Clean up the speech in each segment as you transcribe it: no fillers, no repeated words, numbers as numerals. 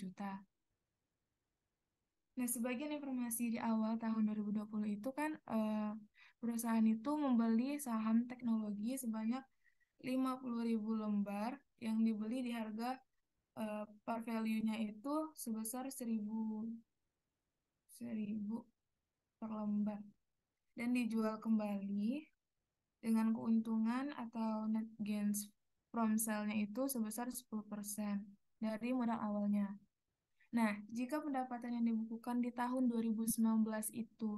juta. Nah, sebagian informasi di awal tahun 2020 itu kan perusahaan itu membeli saham teknologi sebanyak 50.000 lembar yang dibeli di harga par value-nya itu sebesar 1000 per lembar dan dijual kembali dengan keuntungan atau net gains from sale-nya itu sebesar 10% dari modal awalnya. Nah, jika pendapatan yang dibukukan di tahun 2019 itu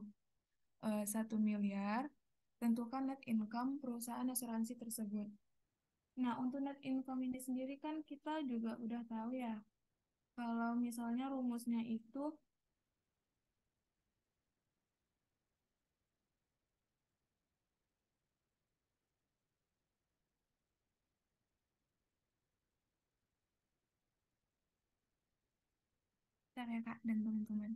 1 miliar, tentukan net income perusahaan asuransi tersebut. Nah, untuk net income ini sendiri kan kita juga udah tahu ya, kalau misalnya rumusnya itu, bentar ya Kak dan teman-teman.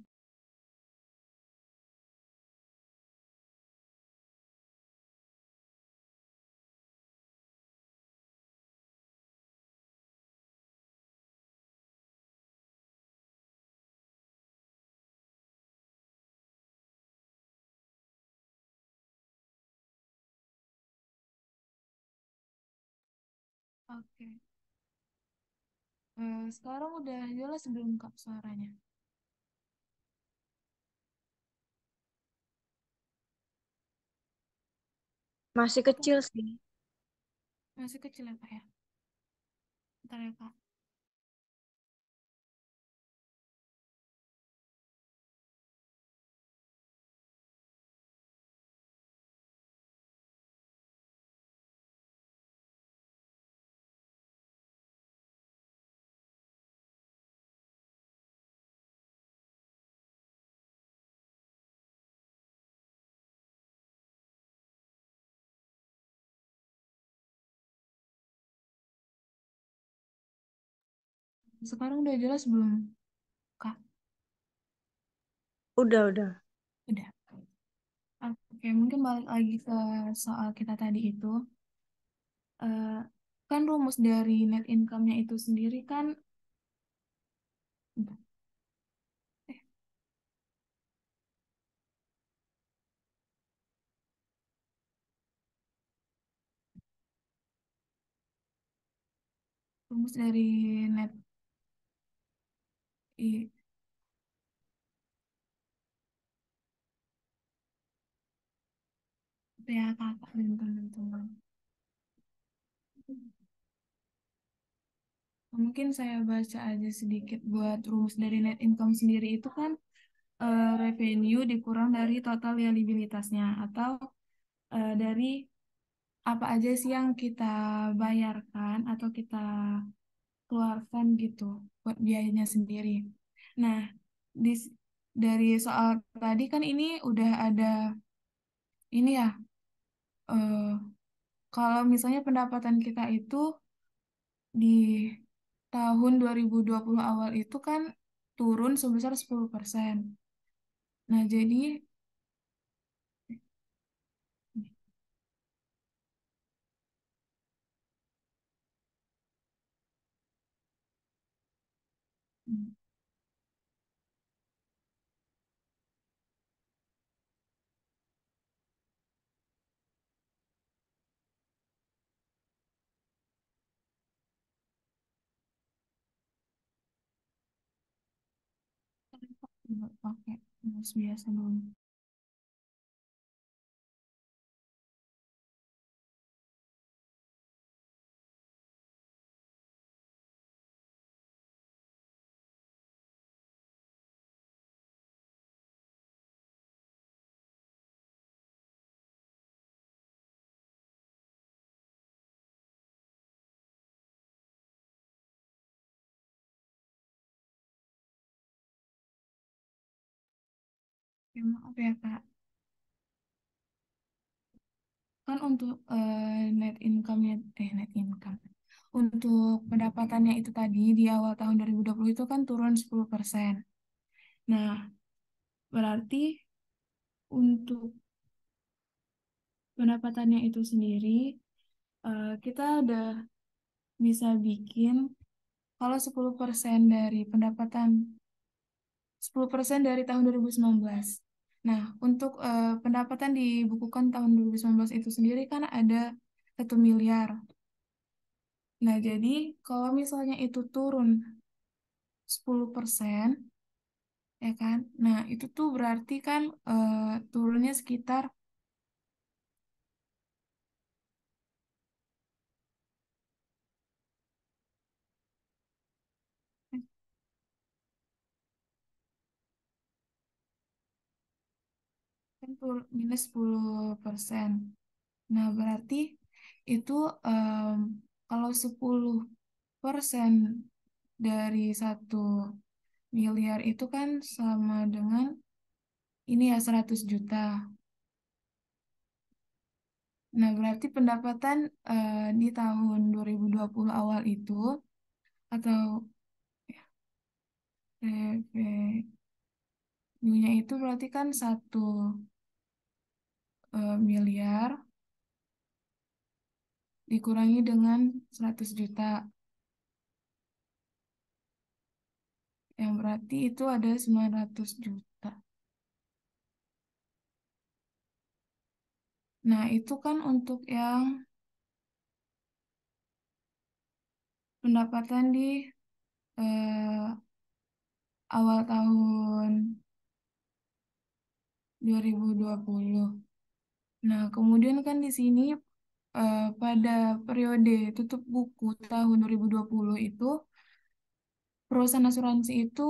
Oke. Sekarang udah jelas belum Kak suaranya? Masih Atau kecil sih. masih kecil ya Kak ya? Bentar ya Kak. Sekarang udah jelas belum Kak? Udah. Udah. Oke, mungkin balik lagi ke soal kita tadi itu. Eh, kan rumus dari net income-nya itu sendiri kan, bentar. eh, rumus dari net i- ya kakak dan teman-teman. Mungkin saya baca aja sedikit buat rumus dari net income sendiri itu kan revenue dikurang dari total liabilitasnya atau dari apa aja sih yang kita bayarkan atau kita keluarkan gitu buat biayanya sendiri. Nah, di, dari soal tadi kan ini udah ada ini ya, eh, kalau misalnya pendapatan kita itu di tahun 2020 awal itu kan turun sebesar 10%. Nah, jadi hmm, nggak pakai rumus biasa dulu. Ya, maaf ya, Kak. Kan untuk net income. Untuk pendapatannya itu tadi di awal tahun 2020 itu kan turun 10%. Nah, berarti untuk pendapatannya itu sendiri kita udah bisa bikin kalau 10% dari pendapatan 10% dari tahun 2019. Nah, untuk pendapatan dibukukan tahun 2019 itu sendiri kan ada 1 miliar. Nah, jadi kalau misalnya itu turun 10%, ya kan? Nah, itu tuh berarti kan turunnya sekitar kan minus 10%. Nah, berarti itu kalau 10% dari 1 miliar itu kan sama dengan ini ya 100 juta. Nah, berarti pendapatan di tahun 2020 awal itu atau revenue-nya itu berarti kan 1 miliar dikurangi dengan 100 juta, yang berarti itu ada 900 juta. Nah, itu kan untuk yang pendapatan di eh, awal tahun 2020. Nah, kemudian kan di sini pada periode tutup buku tahun 2020 itu perusahaan asuransi itu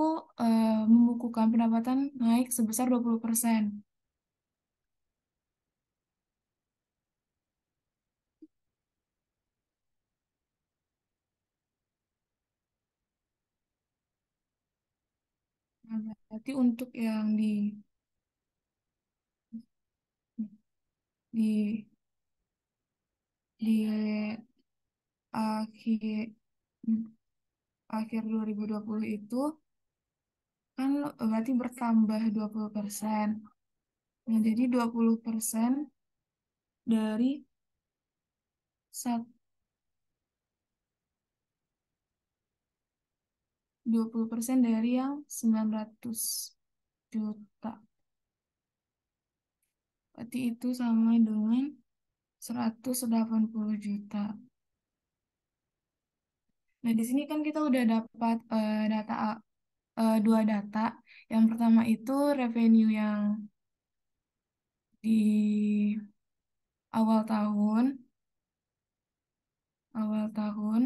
membukukan pendapatan naik sebesar 20%. Nah, berarti untuk yang di di akhir akhir 2020 itu kan berarti bertambah 20%. Nah, jadi 20% dari sat- 20% dari yang 900 juta. Berarti itu sama dengan 180 juta. Nah, di sini kan kita udah dapat dua data. Yang pertama itu revenue yang di awal tahun, awal tahun.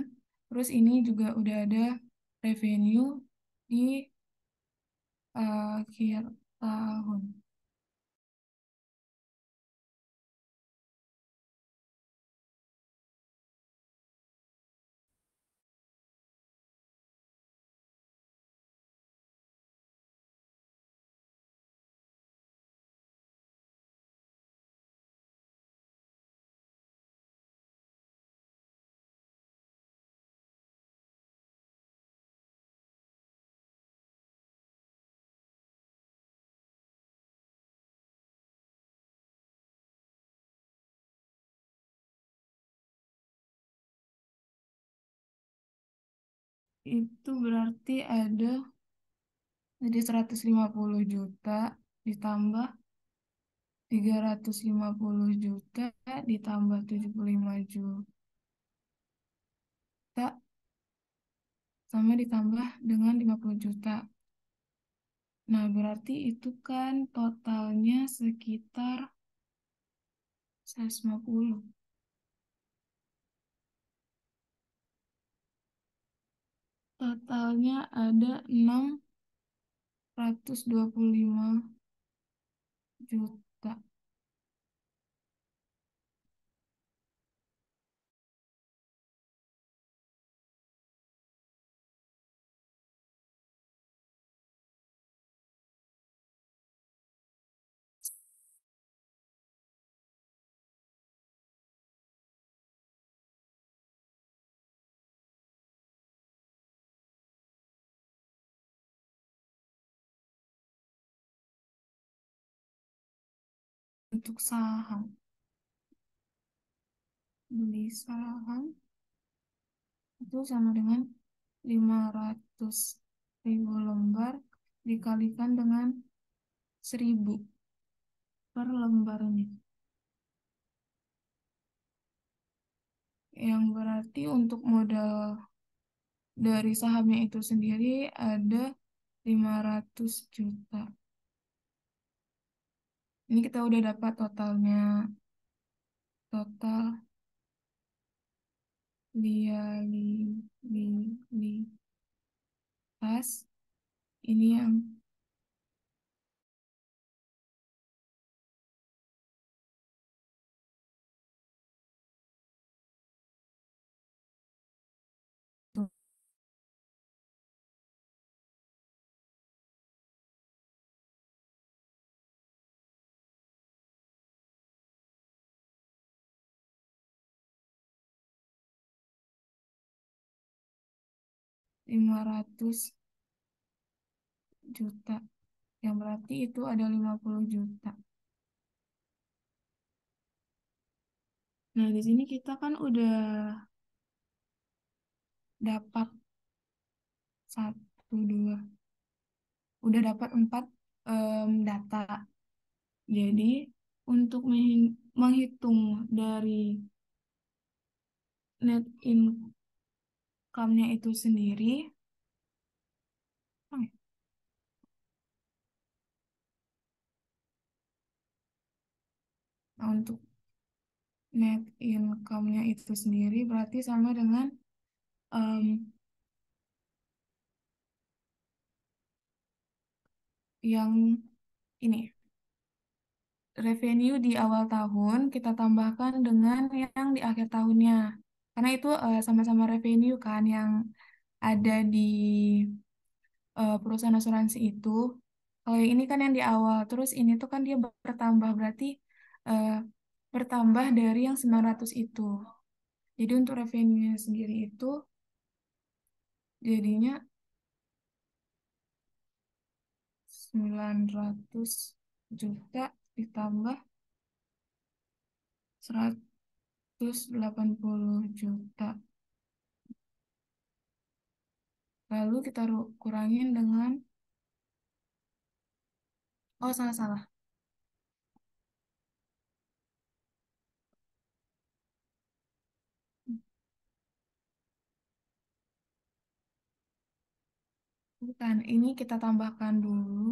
Terus ini juga udah ada revenue di akhir tahun. Itu berarti ada jadi 150 juta ditambah 350 juta ditambah 75 juta sama ditambah dengan 50 juta. Nah, berarti itu kan totalnya sekitar 150. Totalnya ada 625 juta. Untuk saham, beli saham itu sama dengan 500.000 lembar dikalikan dengan 1.000 per lembarnya. Yang berarti untuk modal dari sahamnya itu sendiri ada 500 juta. Ini kita udah dapat totalnya. Total liabilitas. Ini yang 500 juta. Yang berarti itu ada 50 juta. Nah, di sini kita kan udah dapat satu, dua, udah dapat empat data. Jadi, untuk menghitung dari net income-nya itu sendiri, oh ya, nah, untuk net income-nya itu sendiri berarti sama dengan em, yang ini, revenue di awal tahun kita tambahkan dengan yang di akhir tahunnya. Karena itu sama-sama revenue kan yang ada di perusahaan asuransi itu. Kalau yang ini kan yang di awal, terus ini tuh kan dia bertambah, berarti eh, bertambah dari yang 900 itu. Jadi untuk revenue sendiri itu jadinya 900 juta ditambah 180 juta. Lalu kita kurangin dengan, oh salah-salah. Bukan, ini kita tambahkan dulu.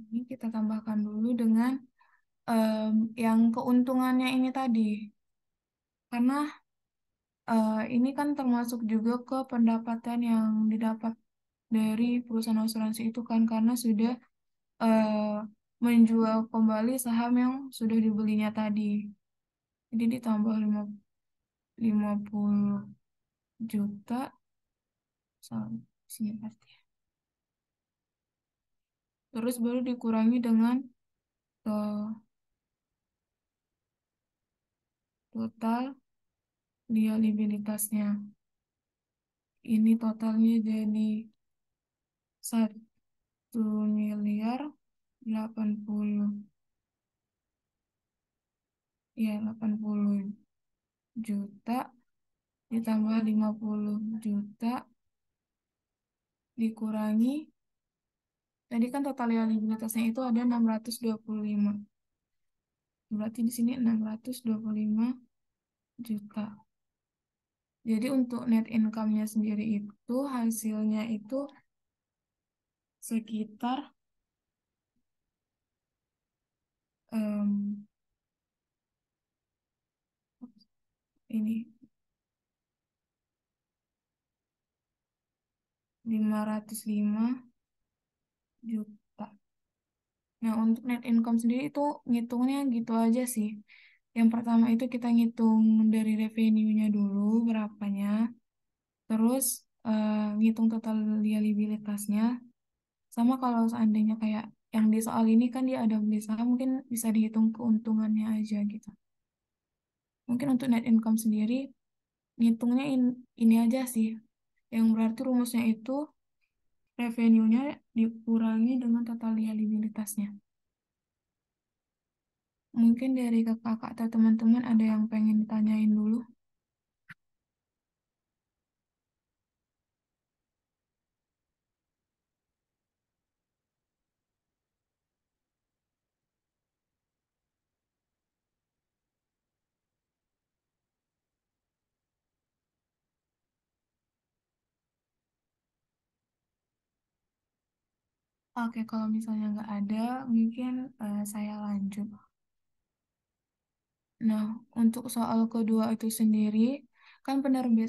Ini kita tambahkan dulu dengan yang keuntungannya ini tadi. Karena ini kan termasuk juga ke pendapatan yang didapat dari perusahaan asuransi itu kan karena sudah eh, menjual kembali saham yang sudah dibelinya tadi. Jadi ditambah 50 juta sini pasti. Terus baru dikurangi dengan to- total liabilitasnya. Ini totalnya jadi 1.080.000.000 ditambah 50 juta dikurangi, tadi kan total liabilitasnya itu ada 625. Berarti di sini 625 juta. Jadi untuk net income-nya sendiri itu hasilnya itu sekitar em, ini 505 juta. Nah, untuk net income sendiri itu ngitungnya gitu aja sih. Yang pertama itu kita ngitung dari revenue-nya dulu berapanya, terus ngitung total liabilitasnya. Sama kalau seandainya kayak yang di soal ini kan dia ada beli saham, mungkin bisa dihitung keuntungannya aja gitu. Mungkin untuk net income sendiri ngitungnya ini aja sih. Yang berarti rumusnya itu revenue-nya dikurangi dengan total liabilitasnya. Mungkin dari kakak atau teman-teman ada yang pengen ditanyain dulu. Oke, kalau misalnya nggak ada, mungkin saya lanjut. Nah, untuk soal kedua itu sendiri, kan penerbitan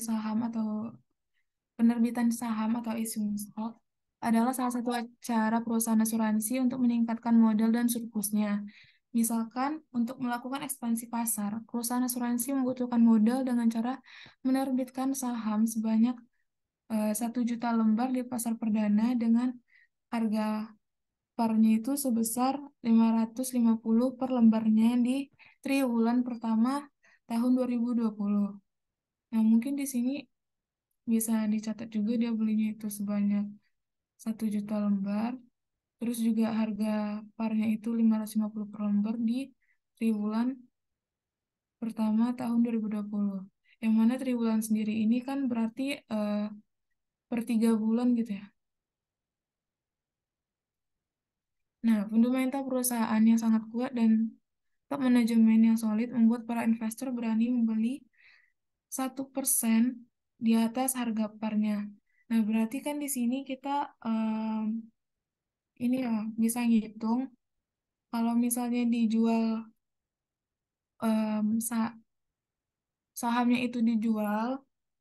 saham atau issuing stock adalah salah satu cara perusahaan asuransi untuk meningkatkan modal dan surplusnya. Misalkan, untuk melakukan ekspansi pasar, perusahaan asuransi membutuhkan modal dengan cara menerbitkan saham sebanyak 1 juta lembar di pasar perdana dengan harga parnya itu sebesar 550 per lembarnya di triwulan pertama tahun 2020. Nah, mungkin di sini bisa dicatat juga dia belinya itu sebanyak 1 juta lembar. Terus juga harga parnya itu 550 per lembar di triwulan pertama tahun 2020. Yang mana triwulan sendiri ini kan berarti per 3 bulan gitu ya. Nah, fundamental perusahaan yang sangat kuat dan top manajemen yang solid membuat para investor berani membeli 1% di atas harga parnya. Nah, berarti kan di sini kita ini ya bisa ngitung kalau misalnya dijual em, sa- sahamnya itu dijual,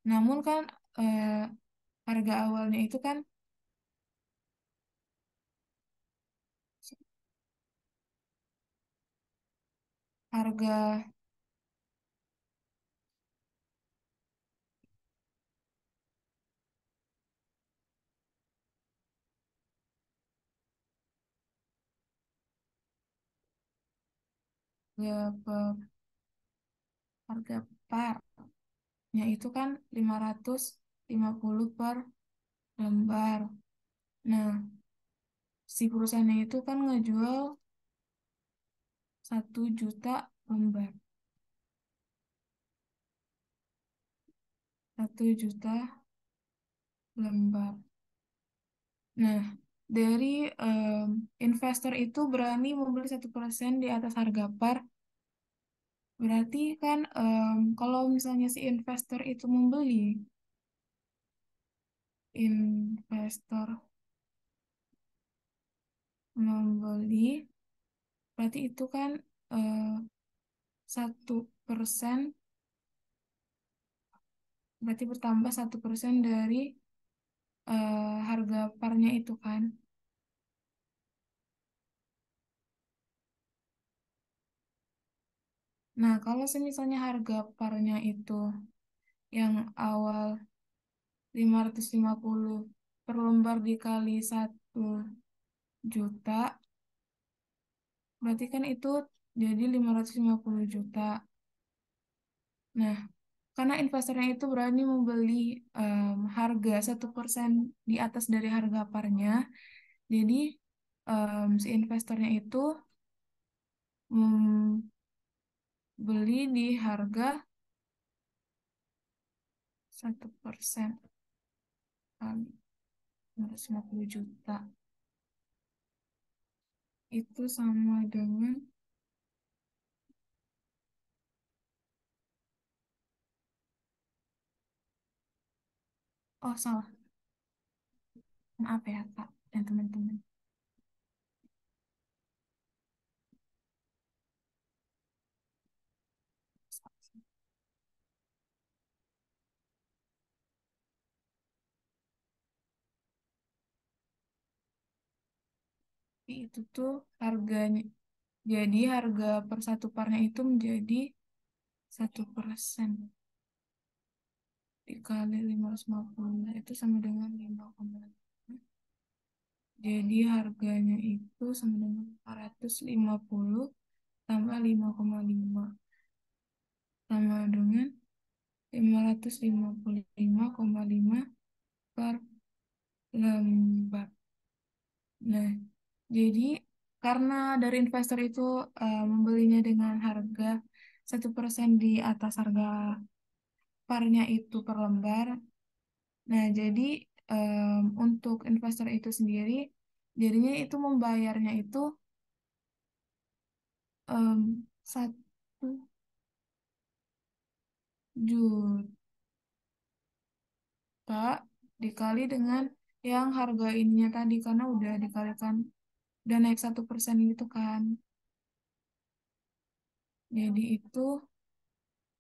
namun kan eh, harga awalnya itu kan harga harga parnya itu kan 550 per lembar. Nah, si perusahaannya itu kan ngejual 1 juta lembar. 1 juta lembar. Nah, dari investor itu berani membeli 1% di atas harga par. Berarti kan kalau misalnya si investor itu investor membeli, berarti itu kan eh, 1%, berarti bertambah 1% dari harga parnya itu kan. Nah, kalau misalnya harga parnya itu yang awal 550 per lembar dikali 1 juta, berarti kan itu jadi 550 juta. Nah, karena investornya itu berani membeli harga 1% di atas dari harga parnya, jadi si investornya itu membeli di harga 1% kali 550 juta. Itu sama dengan, oh salah, maaf ya Kak dan teman-teman. Itu tuh harganya, jadi harga per satu parnya itu menjadi 1% dikali 550 itu sama dengan 5,5. Jadi harganya itu sama dengan 450 tambah 5,5 sama dengan 555,5 per lembar. Nah, jadi karena dari investor itu membelinya dengan harga 1% di atas harga parnya itu per lembar. Nah, jadi untuk investor itu sendiri, jadinya itu membayarnya itu 1 juta dikali dengan yang harga ininya tadi, karena udah dikalikan, udah naik 1% gitu kan. Jadi itu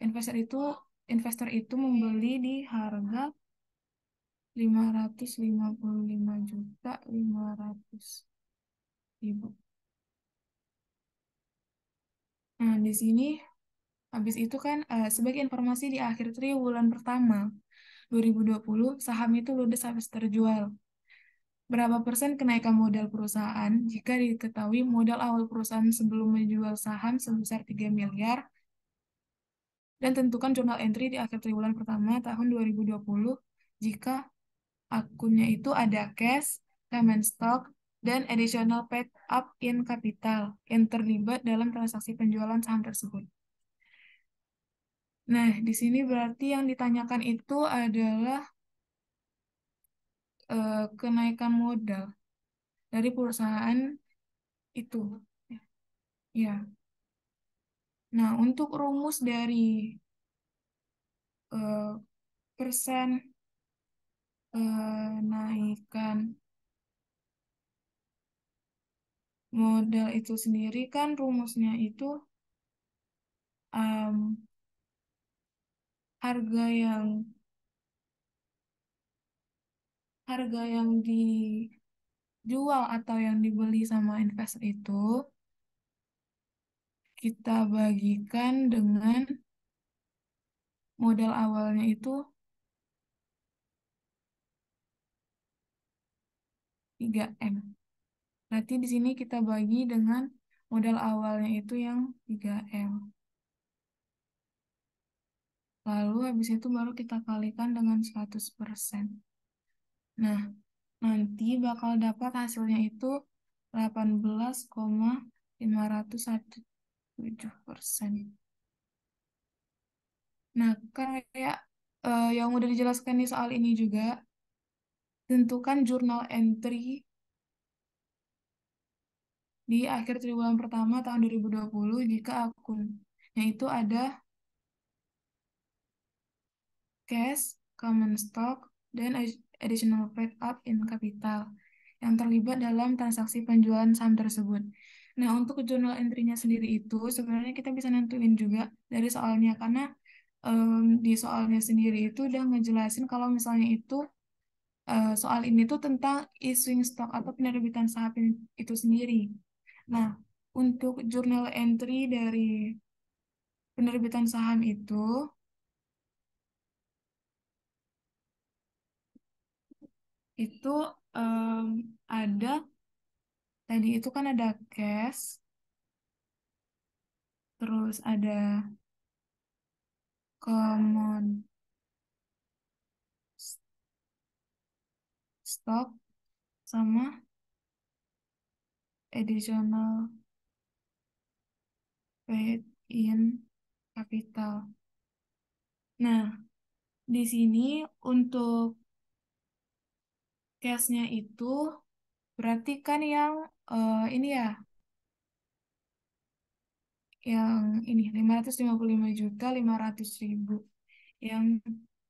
investor itu investor itu membeli di harga 555.500.000. Nah, di sini habis itu kan sebagai informasi di akhir triwulan pertama 2020 saham itu ludes habis terjual. Berapa persen kenaikan modal perusahaan jika diketahui modal awal perusahaan sebelum menjual saham sebesar 3 miliar dan tentukan jurnal entry di akhir triwulan pertama tahun 2020 jika akunnya itu ada cash, common stock, dan additional paid up in capital yang terlibat dalam transaksi penjualan saham tersebut. Nah, di sini berarti yang ditanyakan itu adalah kenaikan modal dari perusahaan itu. Ya. Nah, untuk rumus dari eh, persen kenaikan modal itu sendiri kan rumusnya itu em, harga yang harga yang dijual atau yang dibeli sama investor itu kita bagikan dengan modal awalnya itu 3M. Berarti di sini kita bagi dengan modal awalnya itu yang 3M. Lalu habis itu baru kita kalikan dengan 100%. Nah, nanti bakal dapat hasilnya itu 18,517%. Nah, kayak yang udah dijelaskan di soal ini juga, tentukan jurnal entry di akhir triwulan pertama tahun 2020 jika akunnya itu ada cash, common stock, dan additional paid up in capital yang terlibat dalam transaksi penjualan saham tersebut. Nah, untuk jurnal entry-nya sendiri itu sebenarnya kita bisa nentuin juga dari soalnya karena di soalnya sendiri itu udah ngejelasin kalau misalnya itu soal ini tuh tentang issuing stock atau penerbitan saham itu sendiri. Nah, untuk jurnal entry dari penerbitan saham itu em, ada tadi itu kan ada cash, terus ada common stock sama additional paid in capital. Nah, di sini untuk cashnya itu berarti kan yang ini ya, yang ini 555.500.000 yang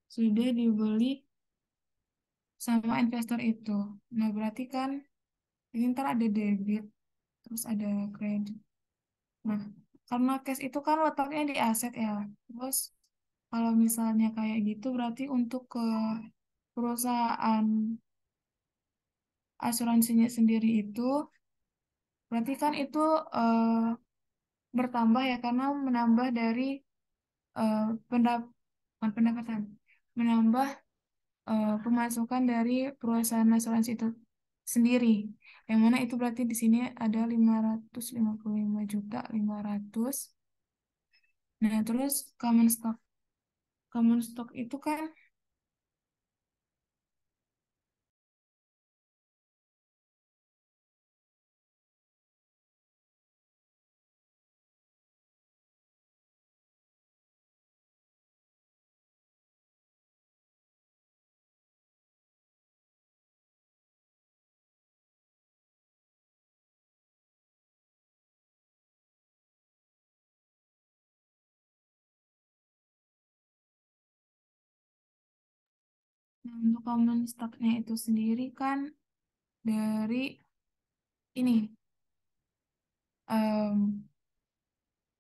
sudah dibeli sama investor itu. Nah, berarti kan ini ntar ada debit, terus ada kredit. Nah, karena cash itu kan letaknya di aset ya. Terus kalau misalnya kayak gitu berarti untuk ke perusahaan asuransinya sendiri itu berarti kan itu eh, bertambah ya karena menambah dari eh, pendap bukan pendapatan, menambah pemasukan dari perusahaan asuransi itu sendiri. Yang mana itu berarti di sini ada 555.500.000. Nah, terus common stock. Common stock itu kan Nah, untuk common stock-nya itu sendiri kan dari ini em,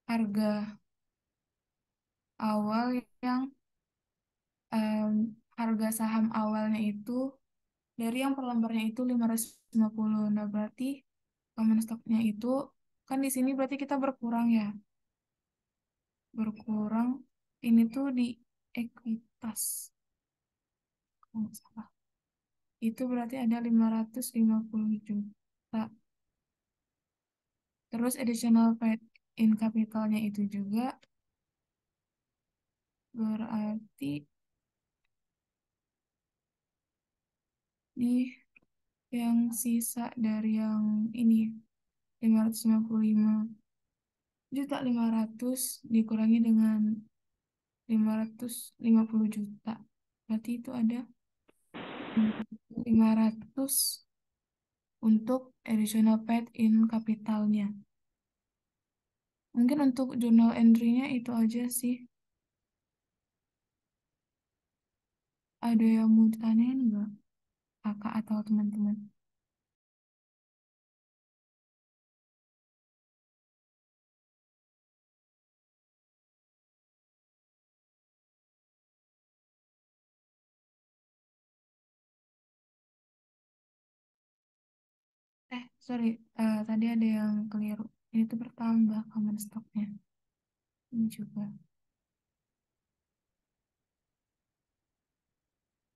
harga awal yang em, harga saham awalnya itu dari yang per lembarnya itu 550. Nah, berarti common stock-nya itu kan di sini berarti kita berkurang ya. Berkurang ini tuh di ekuitas kalau nggak salah. Itu berarti ada 550 juta. Terus additional paid in capitalnya itu juga berarti di yang sisa dari yang ini 555 juta 500 dikurangi dengan 550 juta. Berarti itu ada 500 untuk additional paid in capitalnya. Mungkin untuk journal entry-nya itu aja sih. Ada yang mau ditanyain nggak? Kakak atau teman-teman? Sorry. Tadi ada yang keliru. Ini tuh bertambah common stock-nya. Ini juga.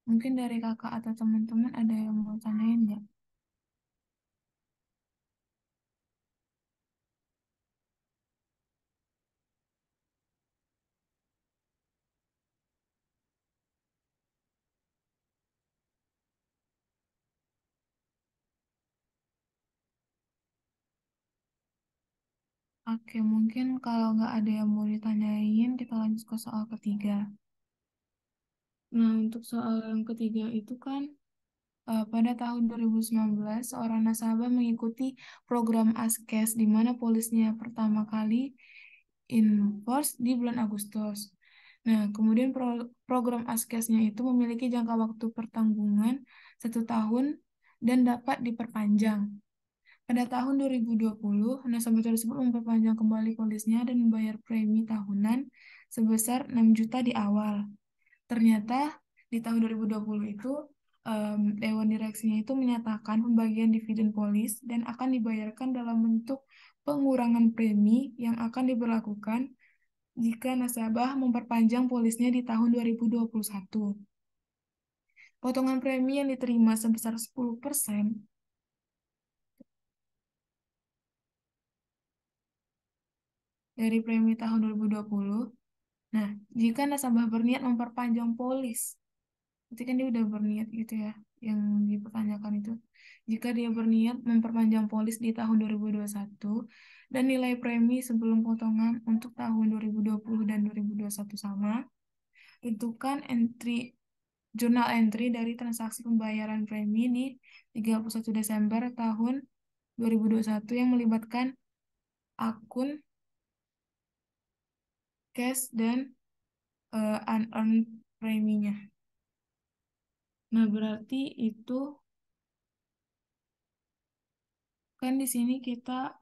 Mungkin dari kakak atau teman-teman ada yang mau tanyain nggak? Oke, mungkin kalau nggak ada yang mau ditanyain, kita lanjut ke soal ketiga. Nah, untuk soal yang ketiga itu kan pada tahun 2019 seorang nasabah mengikuti program ASKES di mana polisnya pertama kali in force di bulan Agustus. Nah, kemudian program ASKES-nya itu memiliki jangka waktu pertanggungan 1 tahun dan dapat diperpanjang. Pada tahun 2020, nasabah tersebut memperpanjang kembali polisnya dan membayar premi tahunan sebesar 6 juta di awal. Ternyata di tahun 2020 itu Dewan Direksinya itu menyatakan pembagian dividen polis dan akan dibayarkan dalam bentuk pengurangan premi yang akan diberlakukan jika nasabah memperpanjang polisnya di tahun 2021. Potongan premi yang diterima sebesar 10% dari premi tahun 2020. Nah, jika nasabah berniat memperpanjang polis, berarti kan dia udah berniat gitu ya, yang dipertanyakan itu. Jika dia berniat memperpanjang polis di tahun 2021 dan nilai premi sebelum potongan untuk tahun 2020 dan 2021 sama, tentukan jurnal entry dari transaksi pembayaran premi di 31 Desember tahun 2021 yang melibatkan akun cash dan unearned preminya. Nah, berarti itu kan di sini kita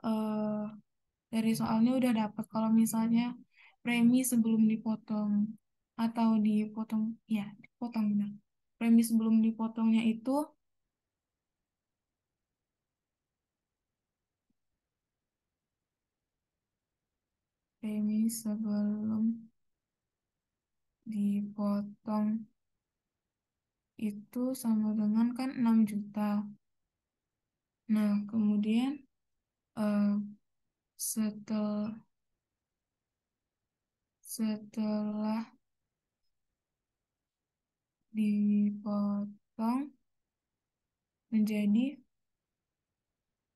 dari soalnya udah dapat kalau misalnya premi sebelum dipotong atau dipotong, ya dipotong benar. Premi sebelum dipotongnya itu premi sebelum dipotong itu sama dengan kan 6 juta. Nah, kemudian eh, setel, setelah dipotong menjadi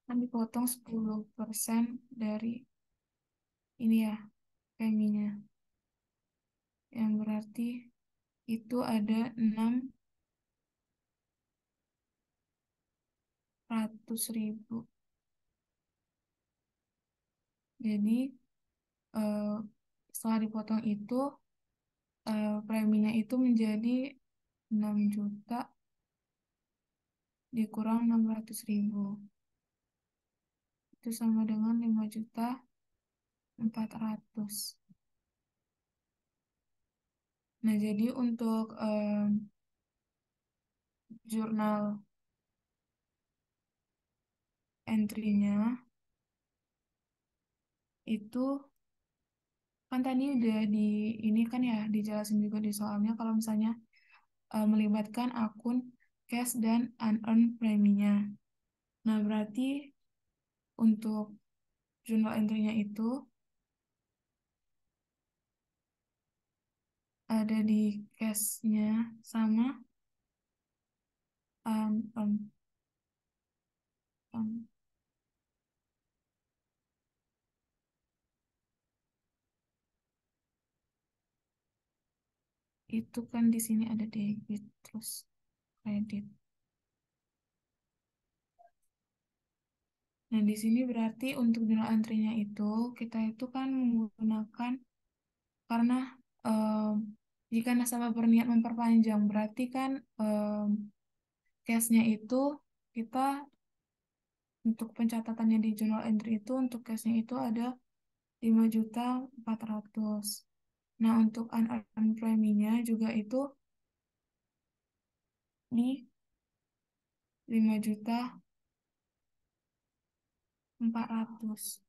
kan dipotong 10% dari ini ya preminya yang berarti itu ada 600.000. Jadi eh, setelah dipotong itu preminya itu menjadi 6 juta dikurang 600.000. Itu sama dengan 5.400.000. Nah, jadi untuk jurnal entry-nya itu kan tadi udah ini kan ya dijelasin juga di soalnya kalau misalnya melibatkan akun cash dan unearned premi-nya. Nah, berarti untuk jurnal entry-nya itu ada di cash-nya sama unearned. Um, itu kan di sini ada debit terus kredit. Nah, di sini berarti untuk jurnal entry-nya itu kita itu kan menggunakan karena em, jika nasabah berniat memperpanjang berarti kan cashnya itu kita untuk pencatatannya di journal entry itu untuk cashnya itu ada 5.400.000. Nah, untuk unearned premi-nya juga itu di 5.400.000.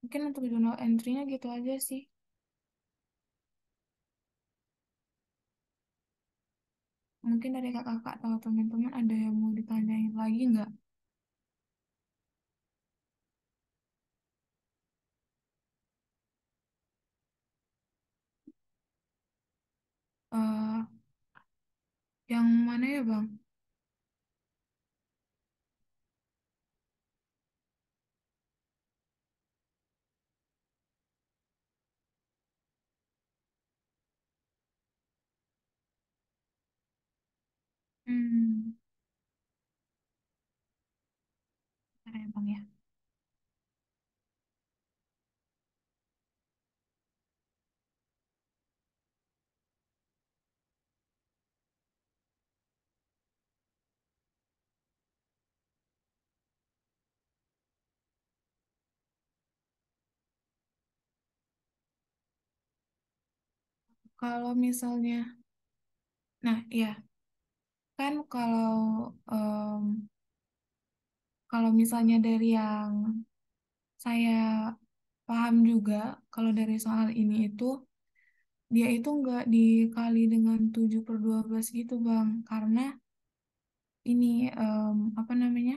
Mungkin untuk journal entry-nya gitu aja sih. Mungkin dari kakak-kakak atau teman-teman ada yang mau ditanyain lagi nggak? Eh, yang mana ya, Bang? Hmm, Bentar ya, Bang ya. Kalau misalnya, nah ya kan kalau misalnya dari yang saya paham juga, kalau dari soal ini itu dia itu nggak dikali dengan 7/12 gitu, Bang, karena ini apa namanya?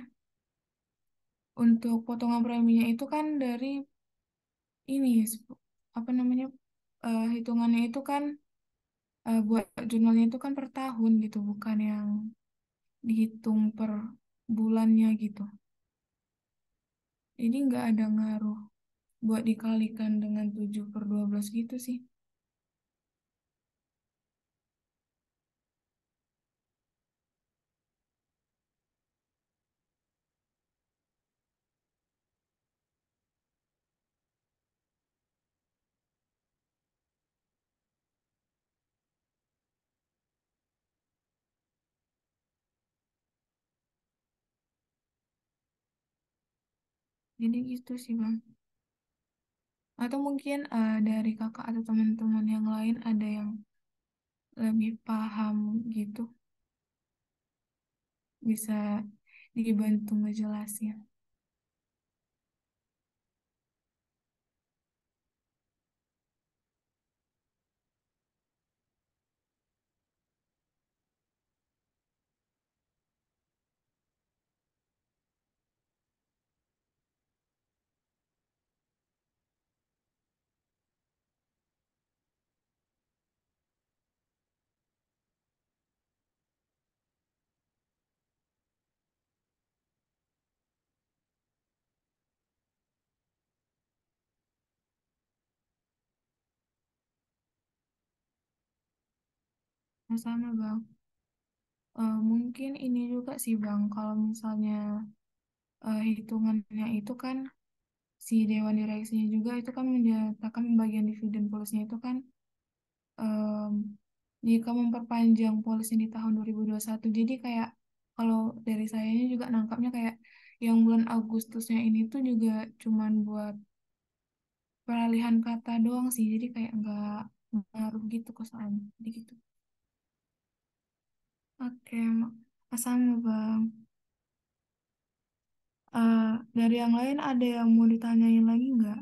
Untuk potongan preminya itu kan dari ini apa namanya? Hitungannya itu kan buat jurnalnya itu kan per tahun gitu, bukan yang dihitung per bulannya gitu. Jadi nggak ada ngaruh buat dikalikan dengan 7/12 gitu sih. Jadi gitu sih, Bang. Atau mungkin dari kakak atau teman-teman yang lain ada yang lebih paham gitu, bisa dibantu ngejelasin. Sama, Bang. Mungkin ini juga sih, Bang, kalau misalnya hitungannya itu kan si dewan direksinya juga itu kan menyatakan pembagian dividen polisnya itu kan em, jika memperpanjang polisnya di tahun 2021. Jadi kayak kalau dari sayanya juga nangkapnya kayak yang bulan Agustusnya ini tuh juga cuman buat peralihan kata doang sih. Jadi kayak nggak ngaruh gitu ke soalnya. Jadi gitu. Oke, sama Bang. Dari yang lain ada yang mau ditanyain lagi nggak?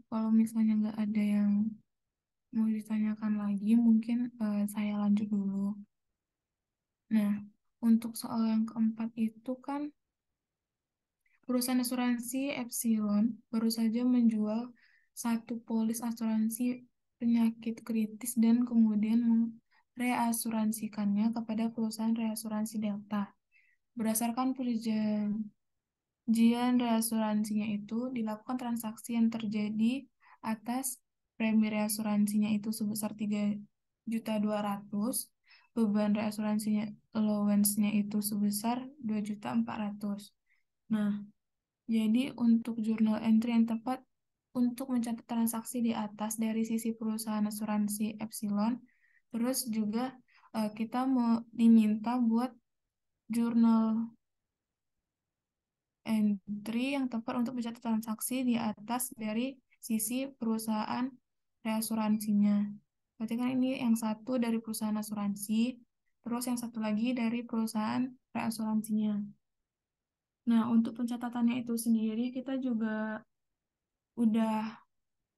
Kalau misalnya nggak ada yang mau ditanyakan lagi, mungkin saya lanjut dulu. Nah, untuk soal yang keempat itu kan perusahaan asuransi Epsilon baru saja menjual satu polis asuransi penyakit kritis dan kemudian mereasuransikannya kepada perusahaan reasuransi Delta. Berdasarkan perjanjian reasuransinya itu dilakukan transaksi yang terjadi atas premi reasuransinya itu sebesar 3.200.000, beban reasuransinya allowance-nya itu sebesar 2.400.000. Nah, jadi untuk jurnal entry yang tepat untuk mencatat transaksi di atas dari sisi perusahaan asuransi Epsilon, terus juga kita mau diminta buat jurnal entry yang tepat untuk mencatat transaksi di atas dari sisi perusahaan reasuransinya. Berarti kan ini yang satu dari perusahaan asuransi, terus yang satu lagi dari perusahaan reasuransinya. Nah, untuk pencatatannya itu sendiri kita juga udah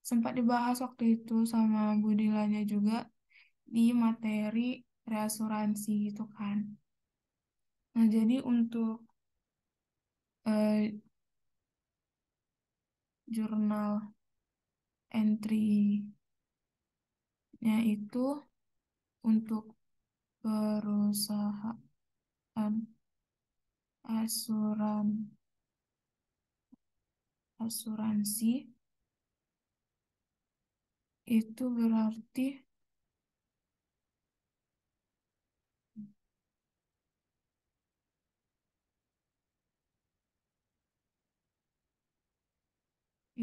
sempat dibahas waktu itu sama Bu Dilanya juga di materi reasuransi gitu kan. Nah, jadi untuk eh, jurnal entry-nya itu untuk perusahaan asuran asuransi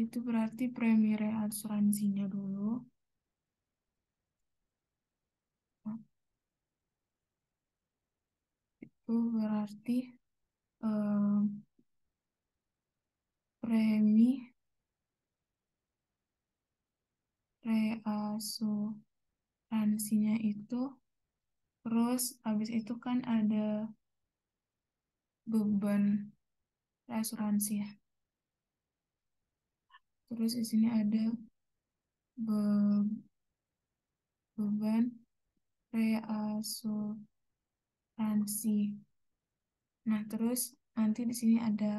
itu berarti premi reasuransinya dulu. Nah, itu berarti eh, premi reasuransinya itu, terus habis itu kan ada beban reasuransi ya. Terus di sini ada be- beban reasuransi. Nah, terus nanti di sini ada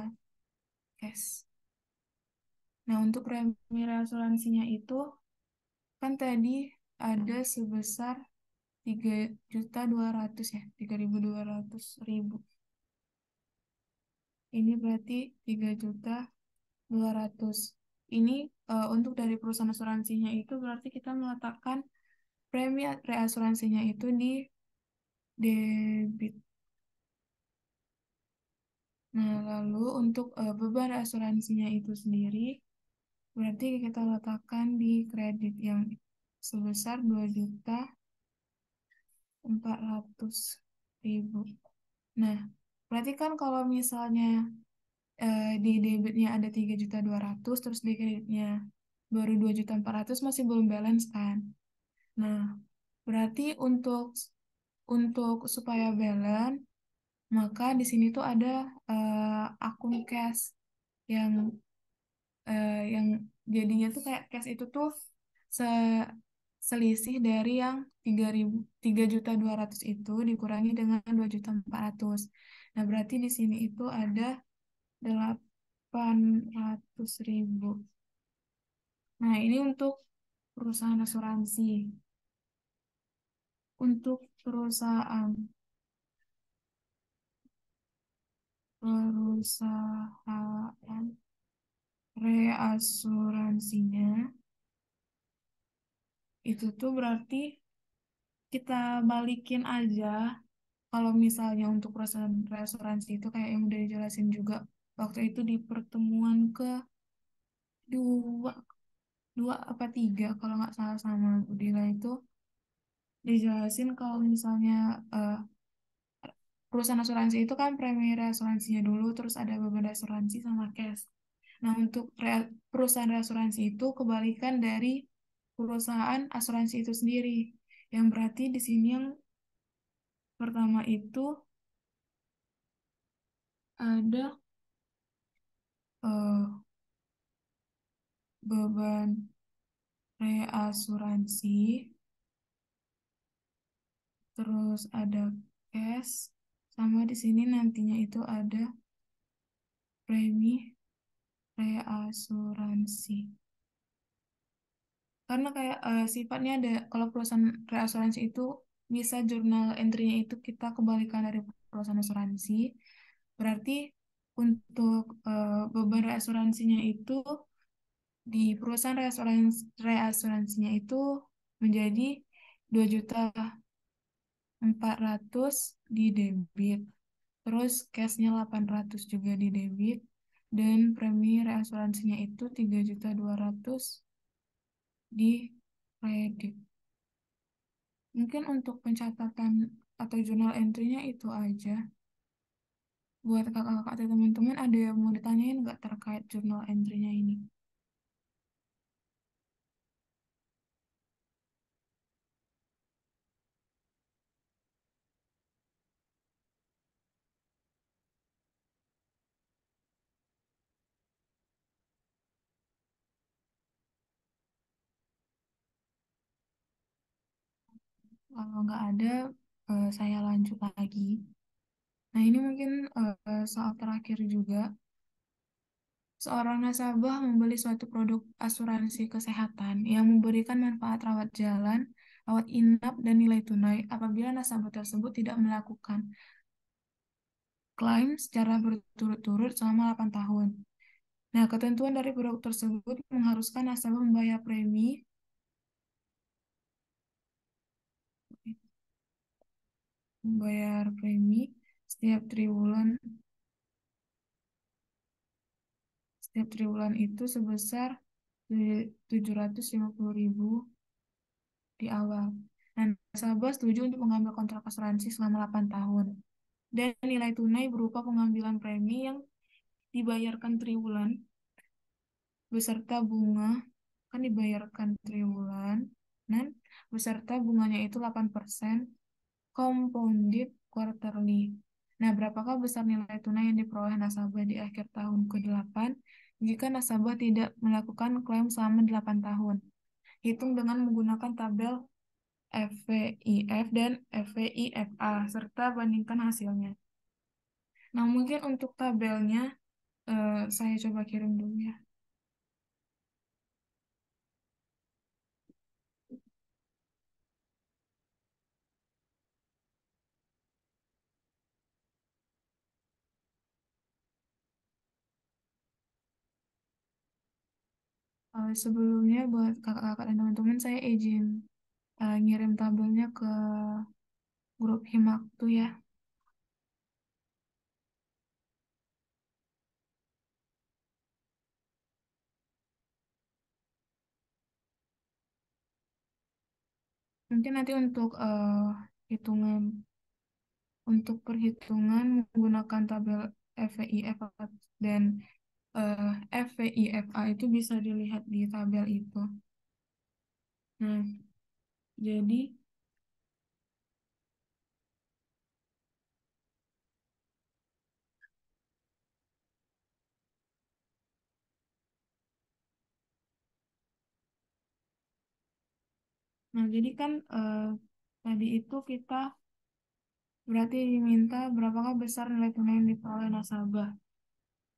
cash. Nah, untuk premi reasuransinya itu kan tadi ada sebesar 3.200.000 ya, 3.200.000. Ini berarti 3.200.000. Ini untuk dari perusahaan asuransinya itu berarti kita meletakkan premi reasuransinya itu di debit. Nah, lalu untuk beban asuransinya itu sendiri, berarti kita letakkan di kredit yang sebesar 2.400.000. Nah, berarti kan kalau misalnya di debitnya ada 3.200.000, terus di kreditnya baru 2.400.000 masih belum balance kan? Nah, berarti untuk supaya balance, maka di sini tuh ada akun cash yang yang jadinya tuh kayak cash itu tuh se selisih dari yang 3.200.000 itu dikurangi dengan 2.400.000. Nah, berarti di sini itu ada 800.000. Nah, ini untuk perusahaan asuransi. Untuk perusahaan reasuransinya itu tuh berarti kita balikin aja. Kalau misalnya untuk perusahaan reasuransi itu kayak yang udah dijelasin juga waktu itu di pertemuan kedua, dua apa tiga kalau nggak salah sama Bu Dila itu dijelasin kalau misalnya eh, perusahaan asuransi itu kan premi reasuransinya dulu, terus ada beban asuransi sama cash. Nah, untuk perusahaan reasuransi itu kebalikan dari perusahaan asuransi itu sendiri. Yang berarti di sini yang pertama itu ada eh, beban reasuransi, terus ada cash, sama di sini nantinya itu ada premi reasuransi. Karena kayak sifatnya ada, kalau perusahaan reasuransi itu bisa jurnal entry-nya itu kita kebalikan dari perusahaan asuransi. Berarti untuk beban reasuransinya itu di perusahaan reasuransinya itu menjadi 2.400.000 di debit. Terus cashnya 800 juga di debit. Dan premi reasuransinya itu 3.200.000 di kredit. Mungkin untuk pencatatan atau jurnal entry-nya itu aja. Buat kakak-kakak atau teman-teman ada yang mau ditanyain nggak terkait jurnal entry-nya ini? Kalau nggak ada, saya lanjut lagi. Nah, ini mungkin soal terakhir juga. Seorang nasabah membeli suatu produk asuransi kesehatan yang memberikan manfaat rawat jalan, rawat inap, dan nilai tunai apabila nasabah tersebut tidak melakukan klaim secara berturut-turut selama 8 tahun. Nah, ketentuan dari produk tersebut mengharuskan nasabah membayar premi setiap triwulan, itu sebesar 750.000 di awal. Dan nasabah setuju untuk mengambil kontrak asuransi selama 8 tahun. Dan nilai tunai berupa pengambilan premi yang dibayarkan triwulan beserta bunga, kan dibayarkan triwulan, dan beserta bunganya itu 8% compounded quarterly. Nah, berapakah besar nilai tunai yang diperoleh nasabah di akhir tahun ke-8 jika nasabah tidak melakukan klaim selama 8 tahun? Hitung dengan menggunakan tabel FVIF dan FVIFA, serta bandingkan hasilnya. Nah, mungkin untuk tabelnya saya coba kirim dulu ya. Sebelumnya buat kakak-kakak dan teman-teman saya izin ngirim tabelnya ke grup Himaktu ya. Mungkin nanti untuk hitungan perhitungan menggunakan tabel FVIF dan FVIFA itu bisa dilihat di tabel itu. Nah, jadi jadi kan tadi itu kita berarti diminta berapakah besar nilai tunai yang diperoleh nasabah.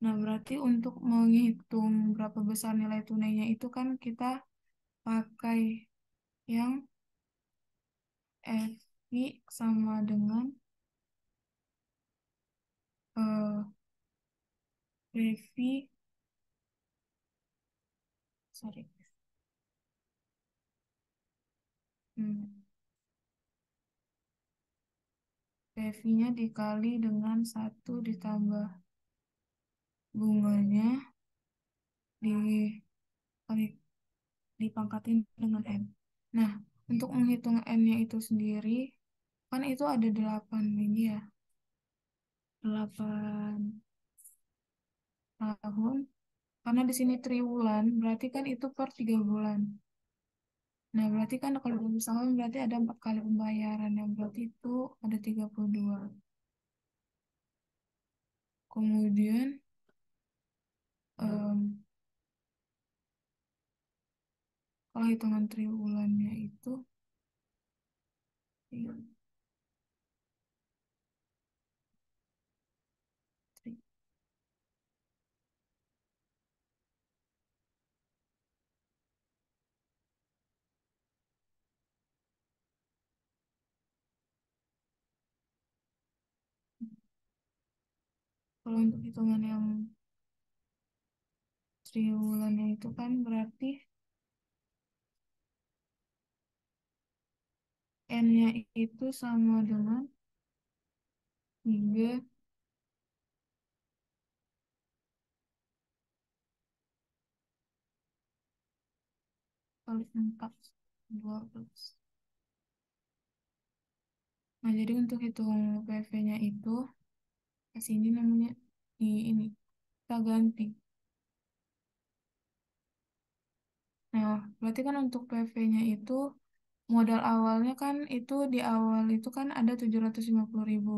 Nah, berarti untuk menghitung berapa besar nilai tunainya itu kan kita pakai yang FI sama dengan eh, PV, sorry, hmm, PV-nya dikali dengan 1 ditambah bunganya dikali dipangkatin dengan N. Nah, untuk menghitung N-nya itu sendiri, kan itu ada 8 ini ya, 8 tahun. Karena di sini triwulan, berarti kan itu per 3 bulan. Nah, berarti kan kalau 12 tahun berarti ada 4 kali pembayaran. Yang berarti itu ada 32. Kemudian, em, kalau hitungan triwulannya itu, iya, tri- kalau untuk hitungan yang triwulannya itu kan berarti N-nya itu sama dengan 3 kali 4, 12. Nah, jadi untuk hitung PV-nya itu, ke sini namanya, di ini, kita ganti. Nah, berarti kan untuk PV-nya itu, modal awalnya kan itu di awal itu kan ada 750.000.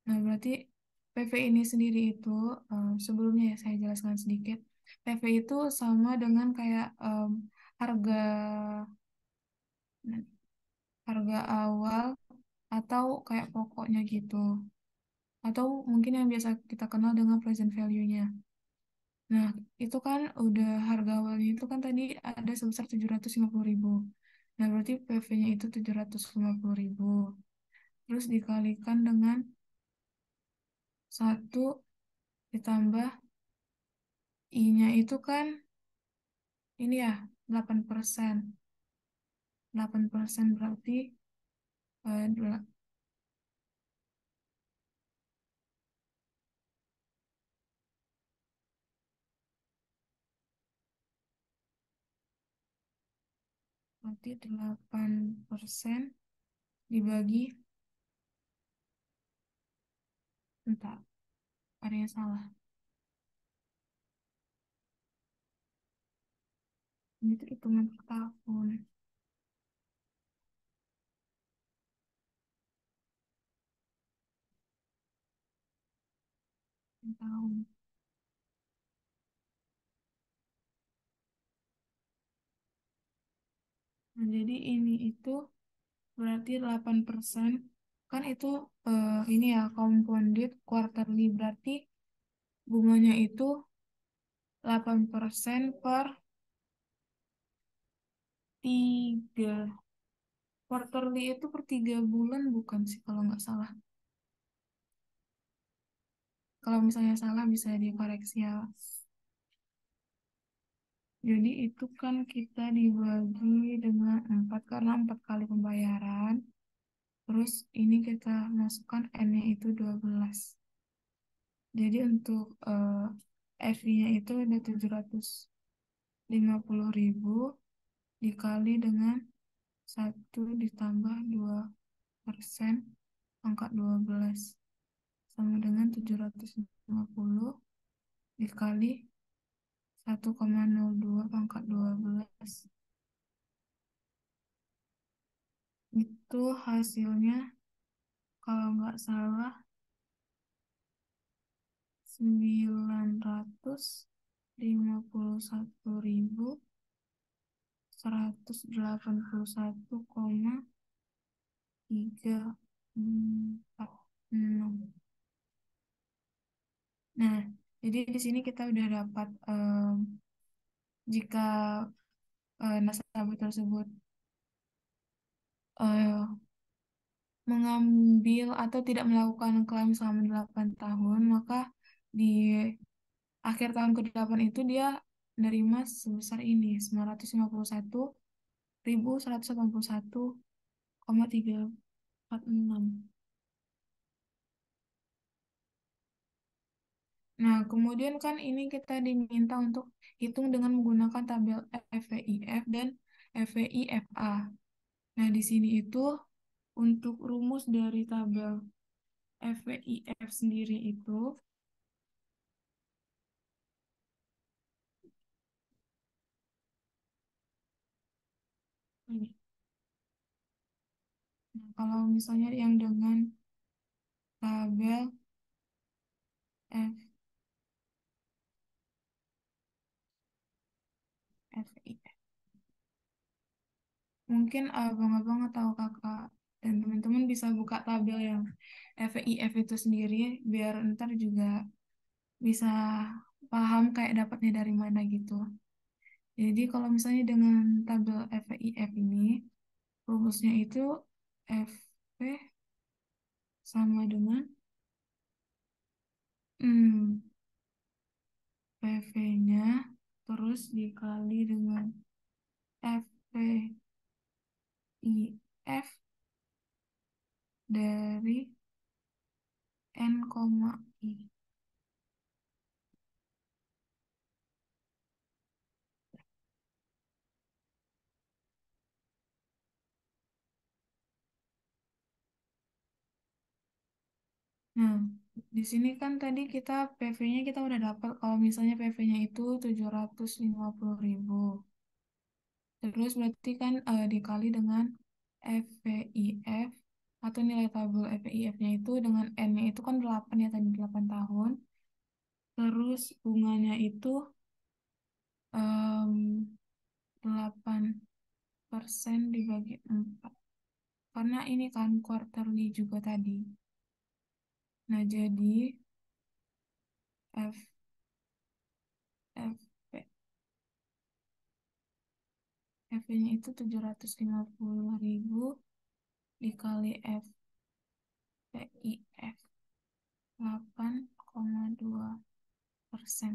Nah, berarti PV ini sendiri itu, sebelumnya ya saya jelaskan sedikit. PV itu sama dengan kayak harga harga awal atau kayak pokoknya gitu. Atau mungkin yang biasa kita kenal dengan present value-nya. Nah, itu kan udah harga awalnya itu kan tadi ada sebesar 750.000. Nah, berarti PV-nya itu 750.000. Terus dikalikan dengan 1 ditambah I-nya itu kan ini ya 8%. 8% berarti eh, dela- berarti 8% dibagi, entah, ada yang salah. Ini tuh hitungan per tahun. Per tahun. Nah, jadi ini itu berarti 8% kan itu ini ya compounded quarterly berarti bunganya itu 8% per 3 quarterly itu per 3 bulan bukan sih kalau nggak salah. Kalau misalnya salah bisa dikoreksi ya. Jadi itu kan kita dibagi dengan 4 karena 4 kali pembayaran. Terus ini kita masukkan N-nya itu 12. Jadi untuk FI-nya itu ada 750.000 dikali dengan 1 ditambah 2% pangkat 12 sama dengan 750 dikali 1,02 pangkat 12. Itu hasilnya kalau nggak salah 991.346. Nah, Jadi di sini kita udah dapat jika nasabah tersebut eh, mengambil atau tidak melakukan klaim selama 8 tahun, maka di akhir tahun ke-8 itu dia menerima sebesar ini, 951.181,346. Nah, kemudian kan ini kita diminta untuk hitung dengan menggunakan tabel FVIF dan FVIFA. Nah, di sini itu untuk rumus dari tabel FVIF sendiri itu ini. Nah, kalau misalnya yang dengan tabel FVIF, mungkin abang-abang atau kakak dan teman-teman bisa buka tabel yang FVIF itu sendiri biar ntar juga bisa paham kayak dapatnya dari mana gitu. Jadi kalau misalnya dengan tabel FVIF ini, rumusnya itu FV sama dengan PV-nya terus dikali dengan FVIF dari N, I. Nah, di sini kan tadi kita PV-nya kita udah dapat kalau misalnya PV-nya itu 750.000. Terus berarti kan dikali dengan FVIF atau nilai tabel FVIF-nya itu dengan N-nya itu kan 8 ya tadi 8 tahun. Terus bunganya itu em, 8% dibagi 4. Karena ini kan quarterly juga tadi. Nah, jadi F, F, F-nya itu 750.000 dikali FPIF 8,2%.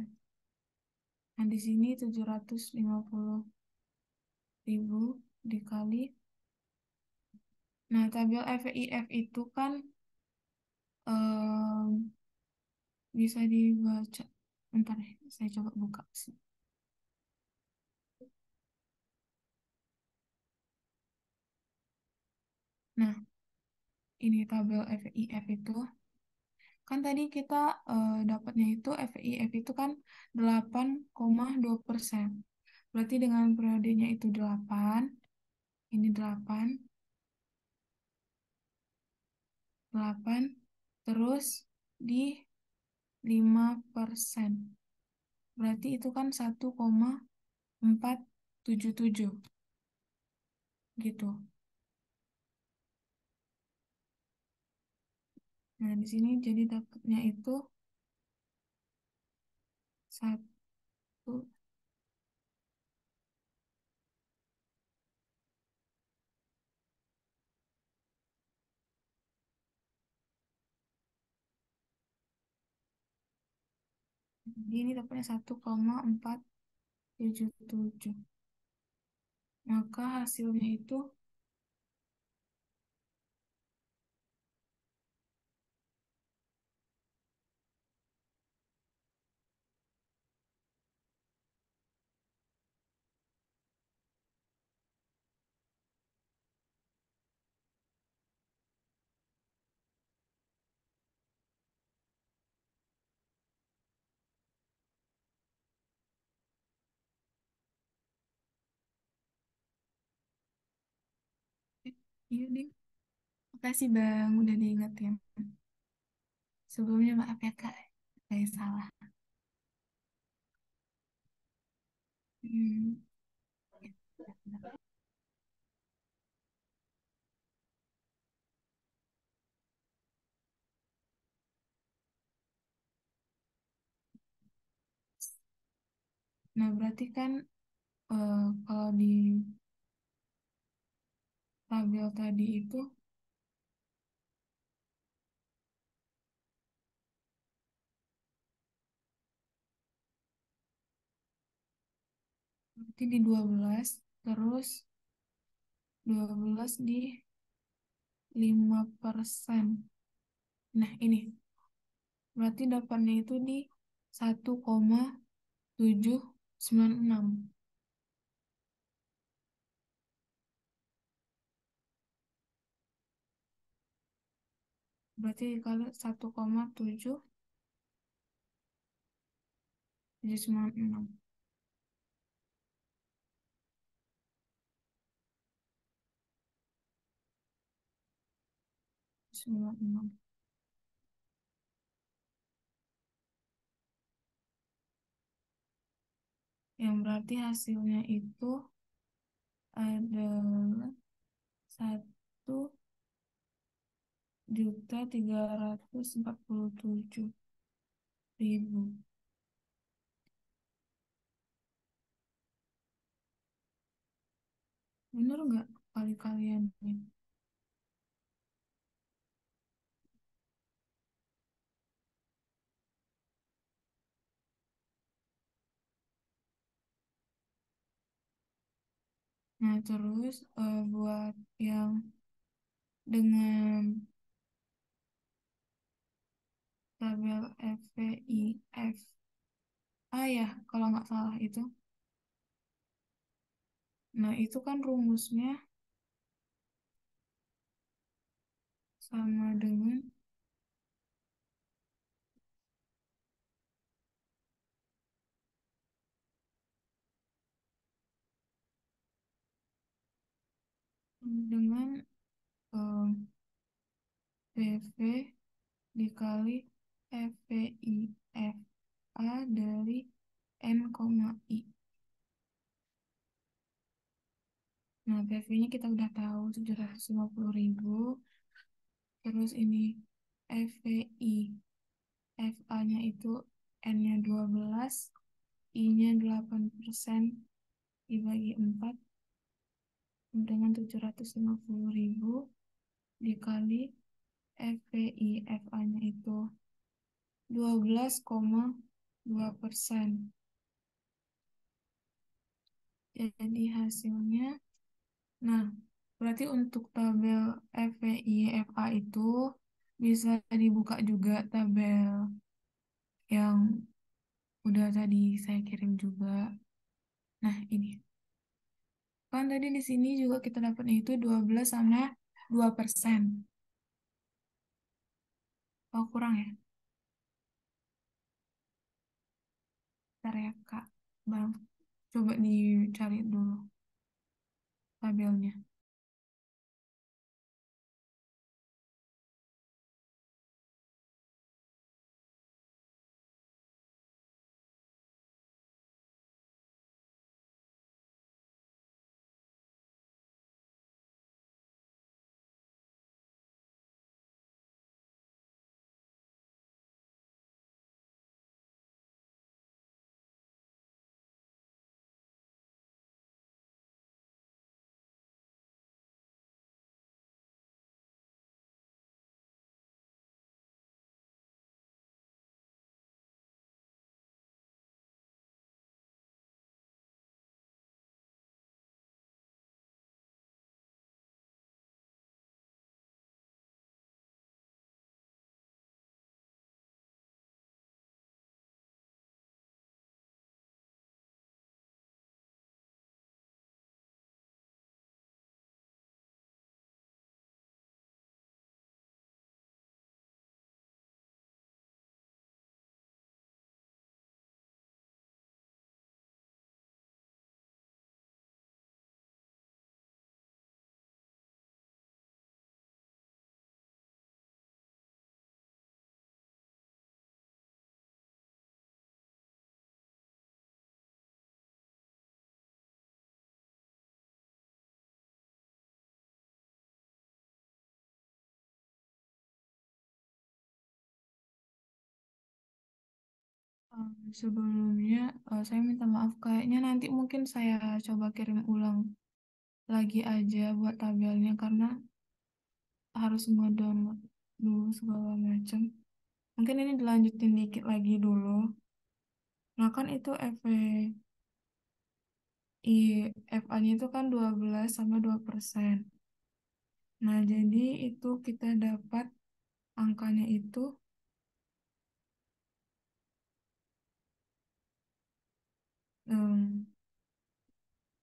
Nah, di sini 750.000 dikali. Nah, tabel FPIF itu kan em, bisa dibaca. Bentar ya, saya coba buka sih. Nah, ini tabel FPIF itu. Kan tadi kita dapatnya itu FPIF itu kan 8,2%. Berarti dengan periodenya itu 8, ini 8, 8, terus di 5%. Berarti itu kan 1,477 gitu. Nah, di sini jadi dapatnya itu satu, jadi ini dapatnya 1,477. Maka hasilnya itu iya deh. Makasih Bang, udah diingetin. Sebelumnya maaf ya Kak, saya salah. Hmm. Nah, berarti kan kalau di tabel tadi itu berarti di 12, terus 12 di 5%. Nah, ini berarti dapatnya itu di 1,796. Berarti kalau 1,796. Yang berarti hasilnya itu adalah 1.347.000. Bener nggak kali-kalian ini? Nah, terus buat yang dengan tabel FVIFA ya, kalau nggak salah itu. Nah, itu kan rumusnya sama dengan eh, PV dikali FVIFA dari N, I. Nah, PV-nya kita udah tahu 750.000. Terus ini FVI, FA-nya itu N-nya 12, I-nya 8% dibagi 4 dengan 750.000 dikali FVI, FA-nya itu 12,2%. Jadi hasilnya, nah, berarti untuk tabel FVI, FA itu bisa dibuka juga tabel yang udah tadi saya kirim juga. Nah, ini. Kan tadi di sini juga kita dapat itu 12 sama 2%. Oh, kurang ya? Bentar ya, Kak. Bang, coba dicari dulu tabelnya. Sebelumnya saya minta maaf, kayaknya nanti mungkin saya coba kirim ulang lagi aja buat tabelnya karena harus ngedownload dulu segala macam. Mungkin ini dilanjutin dikit lagi dulu. Nah kan itu FA-nya itu kan 12 sama 2%. Nah jadi itu kita dapat angkanya itu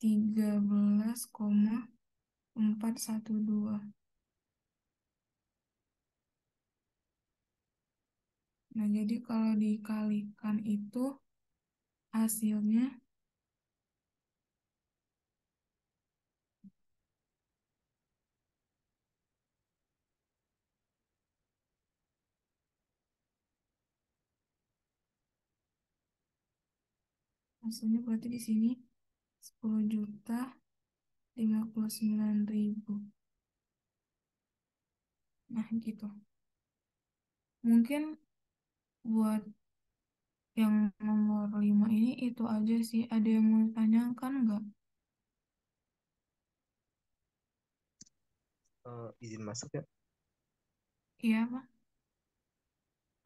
13,412. Nah jadi kalau dikalikan itu hasilnya hasilnya berarti di sini 10.059.000. Nah gitu. Mungkin buat yang nomor 5 ini itu aja sih. Ada yang mau ditanyakan nggak? Izin masuk ya. Iya, Pak.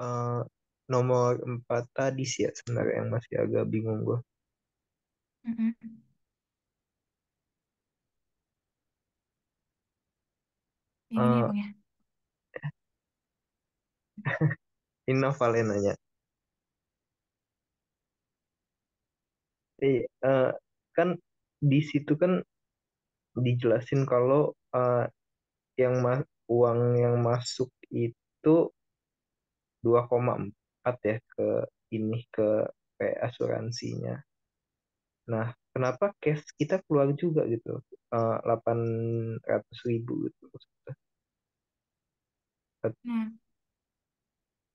Eh, Nomor 4 tadi sih ya sebenarnya yang masih agak bingung gue. Mm-mm. Yang ini ya, Eh, Bang ya? Ini Valen nanya. Kan di situ kan dijelasin kalau uang yang masuk itu 2,4 ya ke ini ke asuransinya. Nah, kenapa cash kita keluar juga gitu? 800.000 gitu. Nah,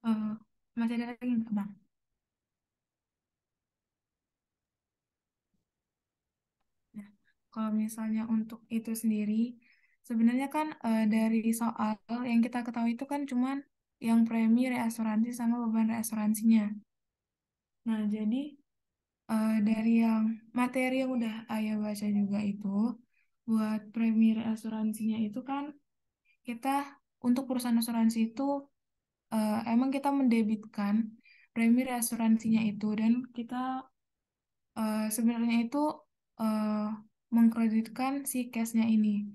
eh, masih ada lagi nggak, Bang? Nah, kalau misalnya untuk itu sendiri, sebenarnya kan dari soal yang kita ketahui itu kan cuman yang premi reasuransi sama beban reasuransinya. Nah, jadi dari yang materi yang udah Ayah baca juga itu, buat premi reasuransinya itu kan kita untuk perusahaan asuransi itu emang kita mendebitkan premi reasuransinya itu dan kita sebenarnya itu eh, mengkreditkan si cashnya ini.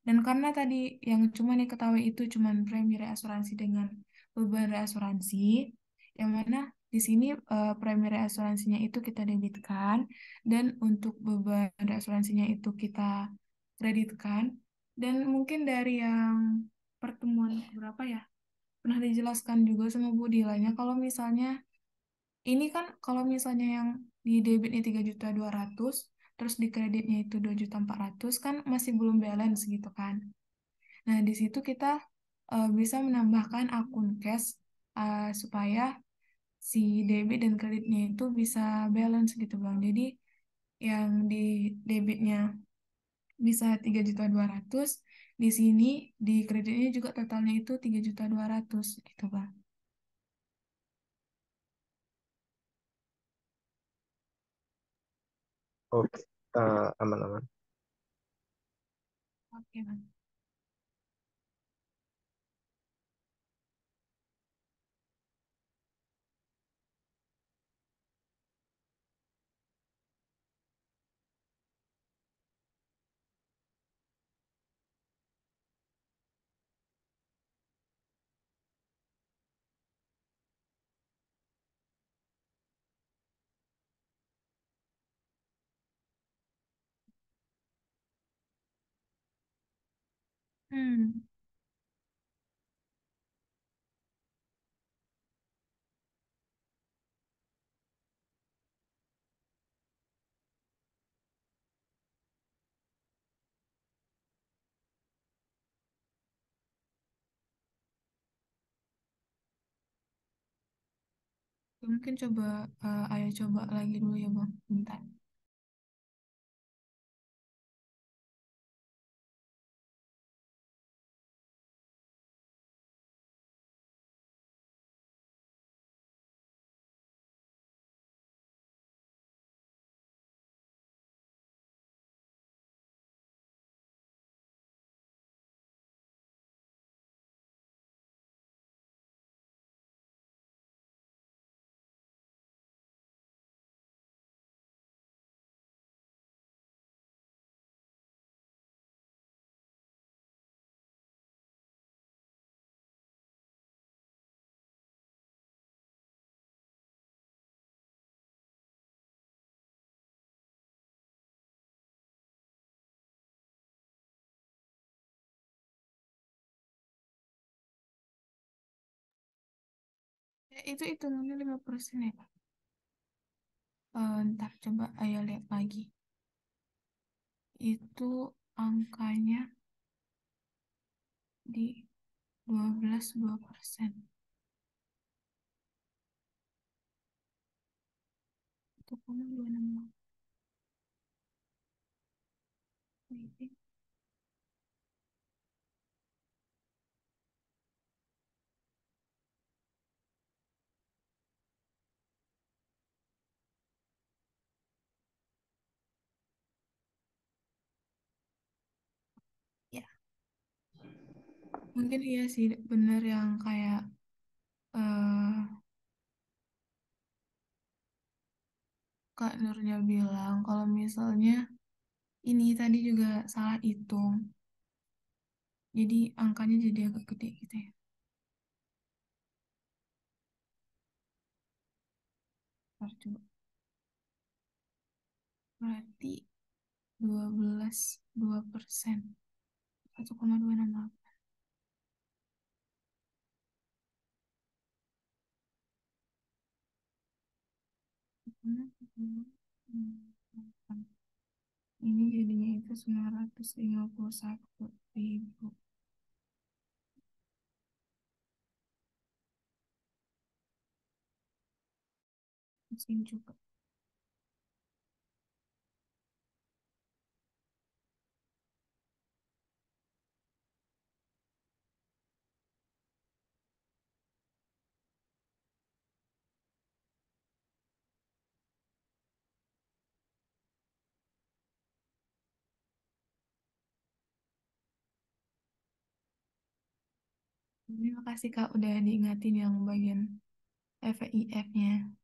Dan karena tadi yang cuma diketahui itu cuma premi reasuransi dengan beban reasuransi, yang mana di sini premi reasuransinya itu kita debitkan dan untuk beban reasuransinya itu kita kreditkan. Dan mungkin dari yang pertemuan berapa ya, pernah dijelaskan juga sama Bu Dilanya kalau misalnya ini kan kalau misalnya yang di debitnya 3.200.000 terus di kreditnya itu 2.400.000 kan masih belum balance gitu kan. Nah, di situ kita bisa menambahkan akun cash supaya si debit dan kreditnya itu bisa balance gitu Bang. Jadi yang di debitnya bisa 3.200.000 di sini di kreditnya juga totalnya itu 3.200.000 gitu Bang. Oke, aman-aman. Oke Bang. Hmm. Mungkin coba ayo coba lagi dulu ya Bang. Bentar. Itu hitungannya 5% ya. Ntar coba ayo lihat lagi. Itu angkanya di 12,2%. 1,268. Ya, mungkin iya sih bener yang kayak eh Kak Nurnya bilang kalau misalnya ini tadi juga salah hitung. Jadi angkanya jadi agak gede gitu ya. Ntar coba. Berarti 12,2%. 1,268. Ini jadinya itu 951.000. Mesin juga. Terima kasih Kak udah diingatin yang bagian FIF-nya.